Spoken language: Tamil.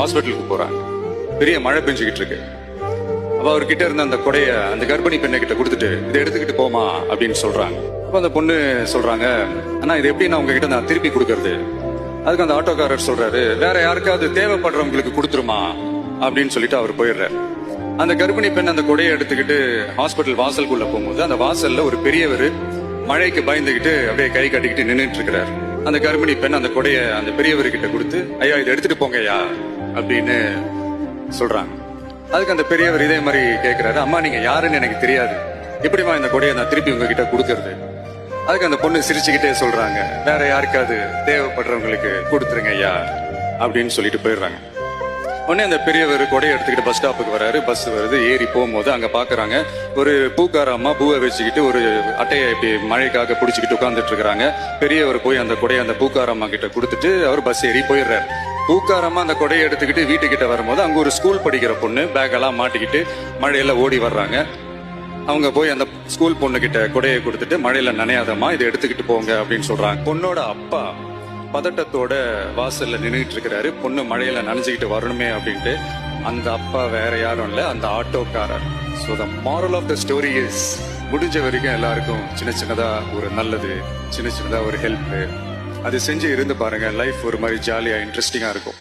ஹாஸ்பிட்டலுக்கு போறாங்க. பெரிய மழை பெஞ்சுக்கிட்டு இருக்கு. அப்ப அவர்கிட்ட இருந்த அந்த கொடைய அந்த கர்ப்பிணி பெண்ணை கிட்ட கொடுத்துட்டு இதை எடுத்துக்கிட்டு போமா அப்படின்னு சொல்றாங்க. அப்ப அந்த பொண்ணு சொல்றாங்க, ஆனா இது எப்படி நான் உங்ககிட்ட நான் திருப்பி கொடுக்கறது? அதுக்கு அந்த ஆட்டோக்காரர் சொல்றாரு, வேற யாருக்காவது தேவைப்படுறவங்களுக்கு கொடுத்துருமா அப்படின்னு சொல்லிட்டு அவர் போயிடுறாரு. அந்த கர்ப்பிணி பெண் அந்த கொடையை எடுத்துக்கிட்டு ஹாஸ்பிட்டல் வாசலுக்குள்ள போகும்போது அந்த வாசல்ல ஒரு பெரியவர் மழைக்கு பயந்துகிட்டு அப்படியே கை கட்டிக்கிட்டு நின்றுட்டு இருக்கிறார். அந்த கர்ப்பிணி பெண் அந்த கொடைய அந்த பெரியவர்கிட்ட கொடுத்து, ஐயா இதை எடுத்துட்டு போங்க ஐயா அப்படின்னு சொல்றாங்க. அதுக்கு அந்த பெரியவர் இதே மாதிரி கேட்கிறாரு, அம்மா நீங்க யாருன்னு எனக்கு தெரியாது, எப்படிமா இந்த கொடையை நான் திருப்பி உங்ககிட்ட கொடுக்கறது? அதுக்கு அந்த பொண்ணு சிரிச்சுக்கிட்டே சொல்றாங்க, வேற யாருக்காவது தேவைப்படுறவங்களுக்கு கொடுத்துருங்க ஐயா அப்படின்னு சொல்லிட்டு போயிடுறாங்க. உடனே அந்த பெரியவர் கொடையை எடுத்துக்கிட்டு பஸ் ஸ்டாப்புக்கு வராரு. பஸ் வருது, ஏறி போகும்போது அங்க பாக்குறாங்க ஒரு பூக்கார அம்மா பூவை வச்சுக்கிட்டு ஒரு அட்டையை இப்படி மழைக்காக பிடிச்சிக்கிட்டு உட்கார்ந்துட்டு இருக்கிறாங்க. பெரியவர் போய் அந்த கொடையை அந்த பூக்கார அம்மா கிட்ட கொடுத்துட்டு அவர் பஸ் ஏறி போயிடுறாரு. பூக்காரம்மா அந்த கொடையை எடுத்துக்கிட்டு வீட்டுக்கிட்ட வரும்போது அங்க ஒரு ஸ்கூல் படிக்கிற பொண்ணு பேக் எல்லாம் மாட்டிக்கிட்டு மழையில ஓடி வர்றாங்க. அவங்க போய் அந்த ஸ்கூல் பொண்ணு கிட்ட கொடையை கொடுத்துட்டு, மழையில நனையாதம்மா இதை எடுத்துக்கிட்டு போங்க அப்படின்னு சொல்றாங்க. பொண்ணோட அப்பா பதட்டத்தோட வாசல்ல நின்றுட்டு இருக்கிறாரு, பொண்ணு மழையில நனைஞ்சுக்கிட்டு வரணுமே அப்படின்ட்டு. அந்த அப்பா வேற யாரும் இல்ல, அந்த ஆட்டோக்காரர். So the moral of the story is, முடிஞ்ச வரைக்கும் எல்லாருக்கும் சின்ன சின்னதா ஒரு நல்லது, சின்ன சின்னதா ஒரு ஹெல்ப் அது செஞ்சு இருந்து பாருங்க. லைஃப் ஒரு மாதிரி ஜாலியா இன்ட்ரெஸ்டிங்கா இருக்கும்.